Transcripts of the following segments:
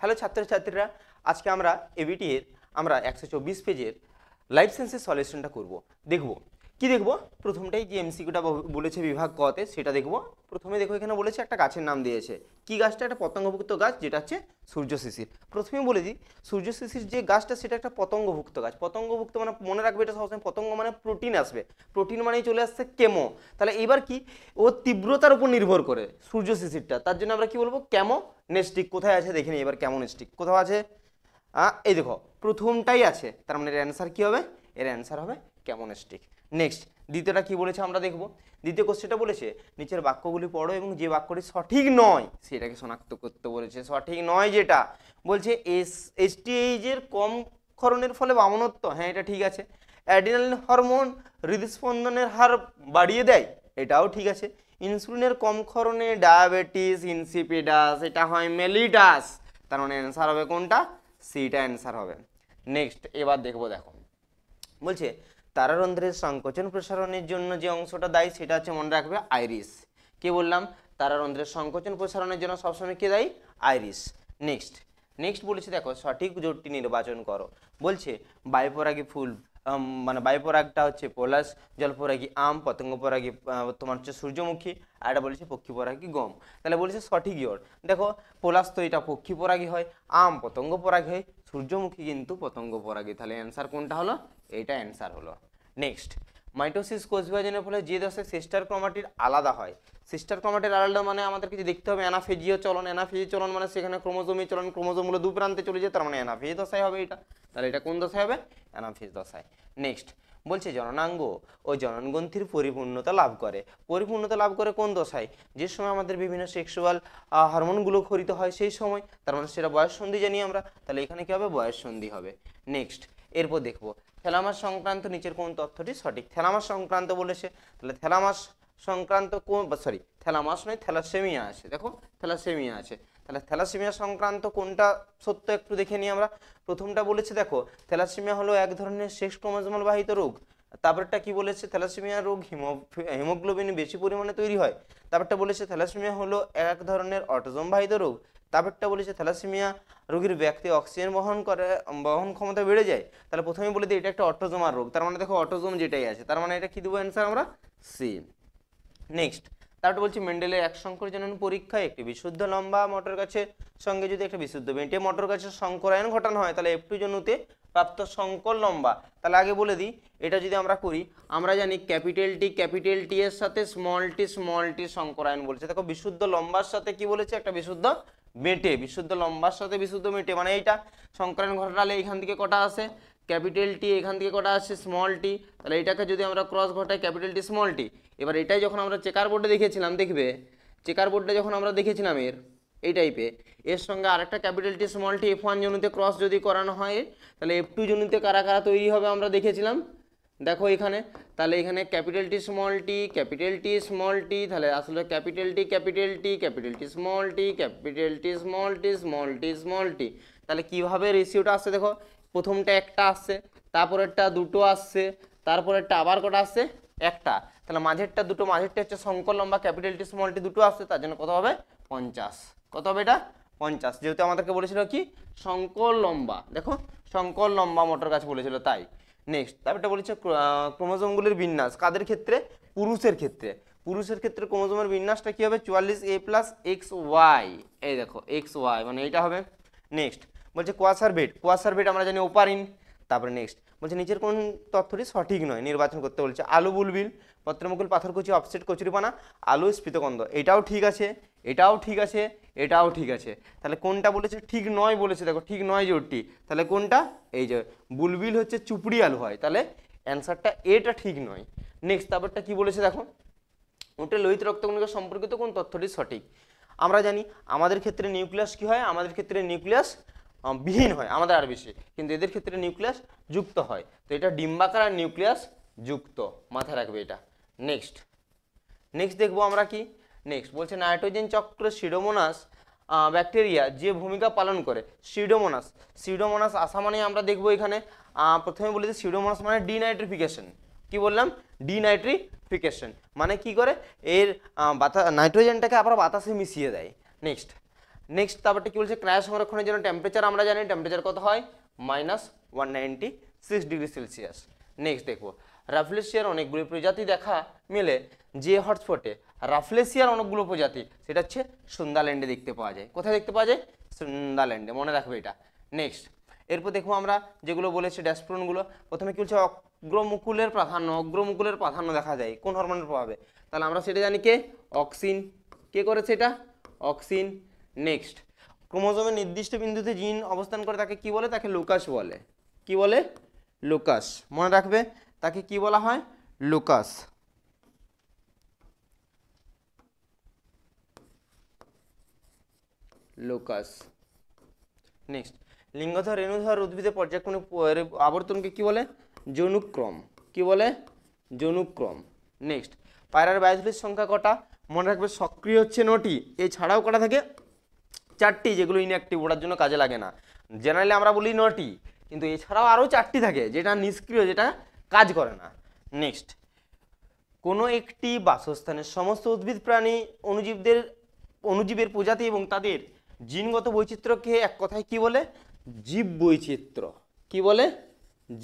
Hello ছাত্রছাত্রীরা, আজকে আমরা এবিটি এর আমরা 124 পেজের লাইফ সায়েন্সের সলিউশনটা করব। দেখব কি দেখব, প্রথমটাই যে এমসিকিউটা বলেছে বিভাগ কতে সেটা দেখব। প্রথমে দেখো এখানে বলেছে একটা গাছের নাম দিয়েছে, কি গাছটা? একটা পতঙ্গভুক্ত গাছ, যেটা হচ্ছে সূর্য শিশির। প্রথমে বলে দিই, সূর্য শিশির যে গাছটা সেটা একটা পতঙ্গভুক্ত গাছ। পতঙ্গভুক্ত মানে মনে রাখবে এটা সবসময়, পতঙ্গ মানে প্রোটিন আসবে, প্রোটিন মানেই চলে আসছে কেমো। তাহলে এবার কি, ও তীব্রতার উপর নির্ভর করে সূর্য শিশিরটা, তার জন্য আমরা কি বলবো? ক্যামো নেস্টিক। কোথায় আছে দেখে নিই এবার, ক্যামো নেস্টিক কোথাও আছে? এই দেখো প্রথমটাই আছে, তার মানে এর অ্যান্সার কি হবে? এর অ্যান্সার হবে ক্যামোনেস্টিক। নেক্সট দ্বিতীয়টা কি বলেছে আমরা দেখব। দ্বিতীয় কোশ্চেনটা বলেছে নিচের বাক্যগুলি পড়ো এবং যে বাক্যটি সঠিক নয় সেটাকে শনাক্ত করতে বলেছে। সঠিক নয় যেটা বলছে, এসটিএইচ এর কম ক্ষরণের ফলে বামনত্ব, হ্যাঁ এটা ঠিক আছে। অ্যাড্রিনালিন হরমোন হৃদস্পন্দনের হার বাড়িয়ে দেয়, এটাও ঠিক আছে। ইনসুলিনের কম ক্ষরণে ডায়াবেটিস ইনসিপিডাস, এটা হয় মেলিটাস। তার মানে অ্যান্সার হবে কোনটা? সিটা অ্যান্সার হবে। নেক্সট এবার দেখবো, দেখো বলছে তারারন্ধ্রের সংকোচন প্রসারণের জন্য যে অংশটা দায়ী সেটা হচ্ছে, মনে রাখবে, আইরিস। কি বললাম? তারারন্ধ্রের সংকোচন প্রসারণের জন্য সবসময় কে দায়ী? আইরিস। নেক্সট নেক্সট বলেছে দেখো সঠিক জোটটি নির্বাচন করো। বলছে বায়ুপরাগী ফুল, মানে বায়ুপরাগটা হচ্ছে পলাশ, জলপরাগী আম, পতঙ্গ পরাগী তোমার হচ্ছে সূর্যমুখী, আর এটা বলেছে পক্ষী পরাগী গম। তাহলে বলেছে সঠিক জোট। দেখো পলাশ তো এটা পক্ষী পরাগী হয়, আম পতঙ্গ পরাগী হয়, সূর্যমুখী কিন্তু পতঙ্গ পরাগী। তাহলে অ্যান্সার কোনটা হলো? এইটা অ্যান্সার হলো। নেক্সট, মাইটোসিস কোষ বিভাজনের ফলে যে দশায় সিস্টার ক্রোমাটিড আলাদা হয়। সিস্টার ক্রোমাটিড আলাদা মানে আমাদের কিছু দেখতে হবে অ্যানাফেজিও চলন। অ্যানাফেজি চলন মানে সেখানে ক্রোমোজোমী চলন, ক্রোমোজোমগুলো দু প্রান্তে চলে যায়, তার মানে অ্যানাফেজ দশায় হবে এটা। তাহলে এটা কোন দশায় হবে? অ্যানাফেজ দশায়। নেক্সট বলছে জননাঙ্গ ও জননগ্রন্থির পরিপূর্ণতা লাভ করে। পরিপূর্ণতা লাভ করে কোন দশায়? যে সময় আমাদের বিভিন্ন সেক্সুয়াল হরমোনগুলো ক্ষরিত হয় সেই সময়, তার মানে সেটা বয়ঃসন্ধি জানি আমরা। তাহলে এখানে কি হবে? বয়ঃসন্ধি হবে। নেক্সট এরপর দেখবো থ্যালামাস সংক্রান্ত নিচের কোন তথ্যটি সঠিক। থ্যালামাস সংক্রান্ত বলেছে, তাহলে থ্যালামাস সংক্রান্ত কোন, সরি থ্যালামাস নয়, থ্যালাসেমিয়া আছে। দেখো থ্যালাসেমিয়া আছে, তাহলে থ্যালাসেমিয়া সংক্রান্ত কোনটা সত্য একটু দেখে নিই আমরা। প্রথমটা বলেছে দেখো থ্যালাসেমিয়া হলো এক ধরনের সেক্স ক্রোমোজোমাল বাহিত রোগ। তারপরটা কি বলেছে? থ্যালাসেমিয়া রোগ হিমোগ্লোবিন বেশি পরিমাণে তৈরি হয়। তারপরটা বলেছে থ্যালাসেমিয়া হলো এক ধরনের অটোজোম বাহিত রোগ। তারপরটা বলেছে থ্যালাসেমিয়া রোগীর ব্যক্তি অক্সিজেন বহন ক্ষমতা বেড়ে যায়। তাহলে প্রথমে বলে দিই এটা একটা অটোজোমার রোগ, তার মানে দেখো অটোজোম যেটাই আছে, তার মানে এটা কি দেবো অ্যান্সার আমরা? সি। নেক্সট তারপর বলছি মেন্ডেলের এক সংকর জনন পরীক্ষায় একটি বিশুদ্ধ লম্বা মটর গাছের সঙ্গে যদি একটা বিশুদ্ধ বেঁটে মটর গাছের সংকরায়ন ঘটানো হয়, তাহলে F2 জনুতে প্রাপ্ত সংকর লম্বা। তাহলে আগে বলে দিই এটা যদি আমরা করি, আমরা জানি ক্যাপিটাল টি এর সাথে স্মল টি সংকরায়ন বলছে। দেখো বিশুদ্ধ লম্বার সাথে কি বলেছে? একটা বিশুদ্ধ বেঁটে, বিশুদ্ধ লম্বার সাথে বিশুদ্ধ বেঁটে, মানে এইটা সংকরায়ন ঘটালে এখান থেকে কটা আসে? ক্যাপিটাল টি, এখান থেকে কটা আসছে? Small tea. তাহলে এটাকে যদি আমরা ক্রস ঘটাই ক্যাপিটাল টি স্মল টি, এবার এটাই যখন আমরা চেকার বোর্ডে দেখেছিলাম, দেখবে চেকার বোর্ডে যখন আমরা দেখেছিলাম এই টাইপে, এর সঙ্গে আরেকটা capital T small tea F1 জনুতে cross যদি করানো হয়, তাহলে F2 জনুতে কারা কারা তৈরি হবে আমরা দেখেছিলাম। দেখো এখানে, তাহলে এখানে capital T small tea, capital T small tea, তাহলে আসলে capital T small tea, capital T small tea. তাহলে কিভাবে রেশিওটা আসছে দেখো, প্রথমটা একটা আসছে, তারপরেরটা দুটো আসছে, তারপরেরটা আবার কটা আসছে? একটা। তাহলে মাঝেরটা দুটো, মাঝেরটা হচ্ছে সংকর লম্বা, ক্যাপিটাল টি স্মল টি দুটো আসছে, তার জন্য কত হবে? 50। কত হবে এটা? 50। যেহেতু আমাদেরকে বলেছিল কি সংকর লম্বা, দেখো সংকর লম্বা মোটর গাছ বলেছিল তাই। নেক্সট তারপরটা বলেছে ক্রোমোজোমগুলির বিন্যাস কাদের ক্ষেত্রে? পুরুষের ক্ষেত্রে। পুরুষের ক্ষেত্রে ক্রোমোজোমের বিন্যাসটা কি হবে? 44A + XY। এই দেখো XY মানে এইটা হবে। নেক্সট বলছে কোয়াসার বেড আমরা জানি ওপারিন। তারপরে নেক্সট বলছে নিচের কোন তথ্যটি সঠিক নয় নির্বাচন করতে বলছে। আলু বুলবিল, পত্রমুকুল পাথরকুচি, অফসেট কচুরিপানা, আলু স্ফীতকন্দ। এটাও ঠিক আছে, এটাও ঠিক আছে, এটাও ঠিক আছে। তাহলে কোনটা বলেছে ঠিক নয়? বলেছে দেখো ঠিক নয় জোটটি, তাহলে কোনটা? এই যে বুলবিল হচ্ছে চুপড়ি আলু হয়, তাহলে অ্যান্সারটা এটা ঠিক নয়। নেক্সট তারপরটা কি বলেছে দেখো, ওটা লোহিত রক্তকণিকা সম্পর্কিত কোন তথ্যটি সঠিক। আমরা জানি আমাদের ক্ষেত্রে নিউক্লিয়াস কি হয়? আমাদের ক্ষেত্রে নিউক্লিয়াস বিহীন হয় আমাদের আর বেশি, কিন্তু এদের ক্ষেত্রে নিউক্লিয়াস যুক্ত হয়। তো এটা ডিম্বাকার আর নিউক্লিয়াস যুক্ত, মাথায় রাখবে এটা। নেক্সট দেখবো আমরা কি। নেক্সট বলছে নাইট্রোজেন চক্র সিডোমোনাস ব্যাকটেরিয়া যে ভূমিকা পালন করে। সিডোমোনাস আসা মানে আমরা দেখবো এখানে প্রথমে বলেছি সিডোমোনাস মানে ডিনাইট্রিফিকেশন। কি বললাম? ডিনাইট্রিফিকেশন মানে কি করে? এর নাইট্রোজেনটাকে আবার বাতাসে মিশিয়ে দেয়। নেক্সট নেক্সট তারপরটা কি বলছে, ক্রায়ো সংরক্ষণের জন্য টেম্পারেচার আমরা জানি, টেম্পারেচার কত হয় -196°C। নেক্সট দেখবো রাফলেশিয়ার অনেকগুলো প্রজাতি দেখা মেলে, যে হটস্পটে রাফলেশিয়ার অনেকগুলো প্রজাতি সেটা হচ্ছে সুন্দাল্যান্ডে দেখতে পাওয়া যায়। কোথায় দেখতে পাওয়া যায়? সুন্দাল্যান্ডে, মনে রাখবে এটা। নেক্সট এরপর দেখবো আমরা যেগুলো বলেছে ড্যাশপ্রোনগুলো। প্রথমে কি বলছে, অগ্রমুকুলের প্রাধান্য, অগ্রমুকুলের প্রাধান্য দেখা যায় কোন হরমোনের প্রভাবে? তাহলে আমরা সেটা জানি, কে? অক্সিন। কে করেছে এটা? অক্সিন। নেক্সট ক্রোমোজোমের নির্দিষ্ট বিন্দুতে জিন অবস্থান করে তাকে কি বলে? তাকে লোকাস বলে। কি বলে? লোকাস। মনে রাখবে তাকে কি বলা হয়? লোকাস। লোকাস। নেক্সট লিঙ্গধর রেণুধর উদ্ভিদের পর্যায়ক্রমিক আবর্তনকে কি বলে? জনুক্রম। কি বলে? জনুক্রম। নেক্সট পায়রার বায়োথলির সংখ্যা কটা? মনে রাখবে সক্রিয় হচ্ছে 9টি, এছাড়াও কটা থাকে? 4টি, যেগুলো ইনঅ্যাক্টিভ, ওটার জন্য কাজে লাগে না। জেনারেলি আমরা বলি 9টি, কিন্তু এছাড়াও আরও 4টি থাকে যেটা নিষ্ক্রিয়, যেটা কাজ করে না। নেক্সট কোনো একটি বাসস্থানের সমস্ত উদ্ভিদ প্রাণী অণুজীবের প্রজাতি এবং তাদের জিনগত বৈচিত্র্যকে এক কথায় কি বলে? জীব বৈচিত্র্য। কি বলে?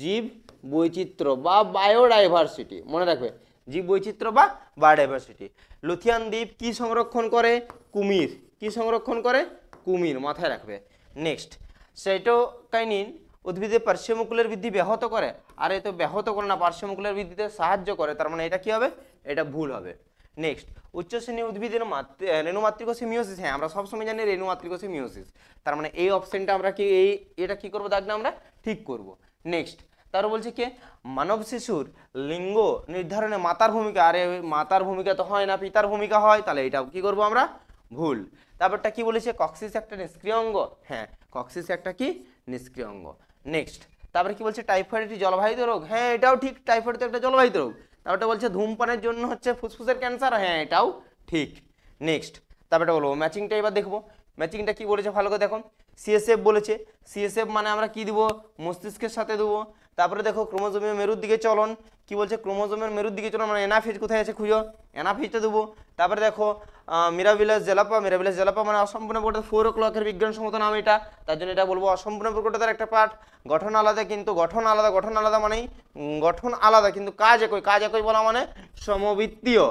জীব বৈচিত্র্য বা বায়োডাইভার্সিটি। মনে রাখবে জীব বৈচিত্র্য বা বায়োডাইভার্সিটি। লুথিয়ান দ্বীপ কি সংরক্ষণ করে? কুমির। কি সংরক্ষণ করে? কুমির, মাথায় রাখবে। নেক্সট সাইটোকাইনিন উদ্ভিদের পার্শ্বমুকুলের বৃদ্ধি ব্যাহত করে, আর এ তো ব্যাহত করে না, পার্শ্বমুকুলের বৃদ্ধিতে সাহায্য করে, তার মানে এটা কি হবে? এটা ভুল হবে। নেক্সট উচ্চ শ্রেণী উদ্ভিদের রেণুমাতৃকোষী মিওসিস। হ্যাঁ, আমরা সবসময় জানি রেণুমাতৃকোষী মিওসিস, তার মানে এই অপশনটা আমরা কি এটা কি করবো? দাগটা আমরা ঠিক করব। নেক্সট তারপর বলছে কি, মানব শিশুর লিঙ্গ নির্ধারণে মাতার ভূমিকা। আরে মাতার ভূমিকা তো হয় না, পিতার ভূমিকা হয়, তাহলে এটা কি করব আমরা? ভুল। তারপরটা কি বলেছে? কক্সিস একটা নিষ্ক্রিয় অঙ্গ। হ্যাঁ, কক্সিস একটা কি? নিষ্ক্রিয় অঙ্গ। নেক্সট তারপরে কি বলছে? টাইফয়েড একটি জলবাহিত রোগ। হ্যাঁ, এটাও ঠিক, টাইফয়েড তো একটা জলবাহিত রোগ। তারপরটা বলছে ধূমপানের জন্য হচ্ছে ফুসফুসের ক্যান্সার। হ্যাঁ, এটাও ঠিক। নেক্সট তারপরটা বলবো ম্যাচিংটা, এবার দেখবো ম্যাচিংটা কি বলেছে ভালো করে দেখো। সিএসএফ বলেছে, সিএসএফ মানে আমরা কি দিব? মস্তিষ্কের সাথে দেবো। তারপরে দেখো ক্রোমোজোমের মেরুর দিকে চলন। কি বলছে? ক্রোমোজোমের মেরুর দিকে চলন মানে এনাফেজ কোথায় আছে খুঁজো, এনাফেজটা দেবো। তারপরে দেখো মিরাবিলাস জেলাপা, মিরাবিলাস জেলাপা মানে অসম্পূর্ণ প্রকৃত 4 o'clock-এর বিজ্ঞানসম্মত নাম এটা, তার জন্য এটা বলবো অসম্পূর্ণ প্রকৃতার একটা পার্ট। গঠন আলাদা, কিন্তু গঠন আলাদা, গঠন আলাদা মানেই গঠন আলাদা কিন্তু কাজ একই, কাজ একই বলা মানে সমবৃত্তীয়।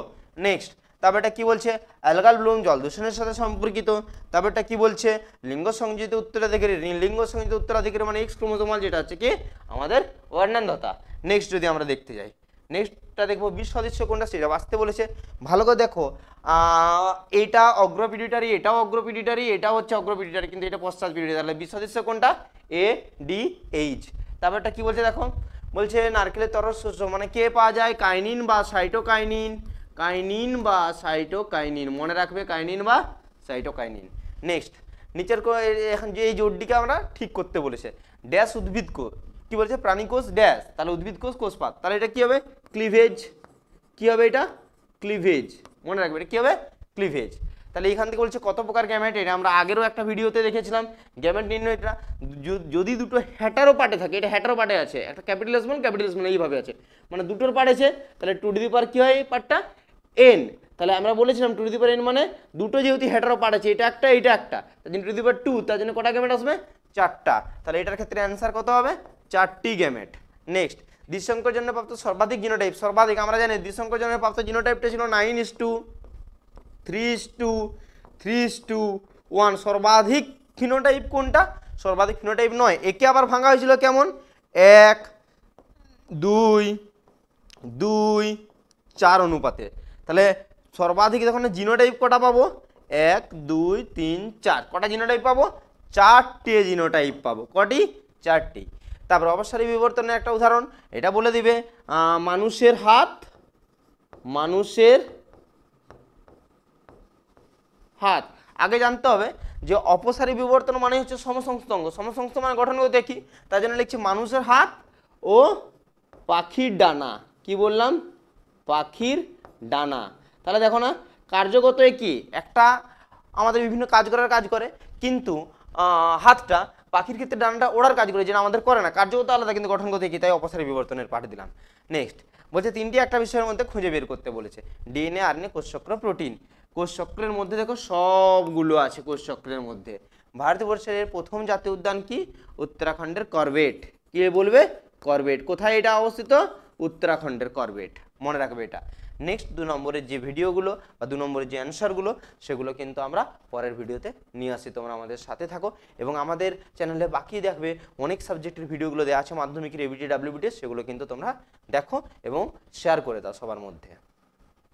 নেক্সট তারপরটা কি বলছে? অ্যালগাল ব্লুম জল দূষণের সাথে সম্পর্কিত। তারপরটা কি বলছে? লিঙ্গ সংযোজিত উত্তরাধিকারী। লিঙ্গ সংযোজিত উত্তরাধিকারী মানে এক্স ক্রোমোজোমাল, যেটা হচ্ছে কি আমাদের বর্ণান্ধতা। নেক্সট যদি আমরা দেখতে যাই, নেক্সটটা দেখবো বিশ সদস্য কোনটা, সেটা বাঁচতে বলেছে। ভালো করে দেখো, এটা অগ্রপিডিটারি, এটাও অগ্রপিডিটারি, এটাও হচ্ছে অগ্রপিডিটারি, কিন্তু এটা পশ্চাৎ পিডিটারি। তাহলে বিশ সদস্য কোনটা? A D H. তারপরটা কি বলছে দেখো, বলছে নারকেলের তরল শস্য মানে কে পাওয়া যায়? কাইনিন বা সাইটোকাইনিন। কাইনিন বা সাইটোকাইনিন, মনে রাখবে কাইনিন বা সাইটোকাইনিন। নেক্সট নিচের এখন যে এই জোটটিকে আমরা ঠিক করতে বলেছে। ড্যাশ উদ্ভিদ কোষ, কি বলেছে? প্রাণীকোষ ড্যাশ, তাহলে উদ্ভিদ কোষ কোষপাত, তাহলে এটা কি হবে? ক্লিভেজ। কি হবে এটা? ক্লিভেজ। মনে রাখবে এটা কি হবে? ক্লিভেজ। তাহলে এখান থেকে বলছে কত প্রকার গ্যামেট, এটা আমরা আগেরও একটা ভিডিওতে দেখেছিলাম। গ্যামেট নির্ণয়টা যদি দুটো হ্যাটারো পার্টে থাকে, এটা হ্যাটারো পার্টে আছে, একটা ক্যাপিটাল স্মল এইভাবে আছে, মানে দুটোর পার্ট আছে, তাহলে টু টু দি পাওয়ার কি হয় এই পার্টটা? এন। তাহলে আমরা বলেছিলাম two to the power n মানে দুটো যেহেতু হ্যাটারো পার্ট আছে, এটা একটা এটা একটা, তার জন্য টু টু দি পাওয়ার 2, তার জন্য কটা গ্যামেট আসবে? 4টা। তাহলে এটার ক্ষেত্রে অ্যান্সার কত হবে? 4টি গ্যামেট। নেক্সট দ্বিসংকর জন্য প্রাপ্ত সর্বাধিক জিনোটাইপ। সর্বাধিক আমরা জানি দ্বিসংকর জন্য প্রাপ্ত জিনোটাইপটা ছিল 9:3:1। সর্বাধিক ফিনোটাইপ কোনটা? সর্বাধিক ফিনোটাইপ নয়, একে আবার ভাঙা হয়েছিল কেমন? 1, 2, 2, 4 অনুপাতে। তাহলে সর্বাধিক যখন জিনোটাইপ কটা পাবো? 1, 2, 3, 4। কটা জিনোটাইপ পাবো? 4টে জিনোটাইপ পাবো। কটি? 4টি। তারপর অবসারী বিবর্তনের একটা উদাহরণ, এটা বলে দিবে মানুষের হাত, মানুষের হাত। আগে জানতে হবে যে অপসারী বিবর্তন মানে হচ্ছে সমসংস্থ অঙ্গ, সমসংস্থ মানে গঠন দেখি, তার জন্য লিখছি মানুষের হাত ও পাখির ডানা। কি বললাম? পাখির ডানা। তাহলে দেখো না, কার্যগত একই, একটা আমাদের বিভিন্ন কাজ করার কাজ করে, কিন্তু হাতটা পাখির ক্ষেত্রে ডানাটা ওড়ার কাজ করে, যেটা আমাদের করে না। কার্যগত আলাদা কিন্তু গঠনগত একই, তাই অপসারী বিবর্তনের পাঠ দিলাম। নেক্সট বলছে 3টি একটা বিষয়ের মধ্যে খুঁজে বের করতে বলেছে। ডিএনএ, আরএনএ, কোষচক্র, প্রোটিন। কোষ চক্রের মধ্যে দেখো সবগুলো আছে কোষ চক্রের মধ্যে। ভারতবর্ষের প্রথম জাতীয় উদ্যান কি? উত্তরাখণ্ডের করবেট। কে বলবে? করবেট। কোথায় এটা অবস্থিত? উত্তরাখণ্ডের করবেট, মনে রাখবে এটা। নেক্সট 2 নম্বরের যে ভিডিওগুলো বা 2 নম্বরের যে অ্যান্সারগুলো সেগুলো কিন্তু আমরা পরের ভিডিওতে নিয়ে আসি, তোমরা আমাদের সাথে থাকো। এবং আমাদের চ্যানেলে বাকি দেখবে অনেক সাবজেক্টের ভিডিওগুলো দেওয়া আছে মাধ্যমিকের এবিটি ডাব্লিউবিটি, সেগুলো কিন্তু তোমরা দেখো এবং শেয়ার করে দাও সবার মধ্যে।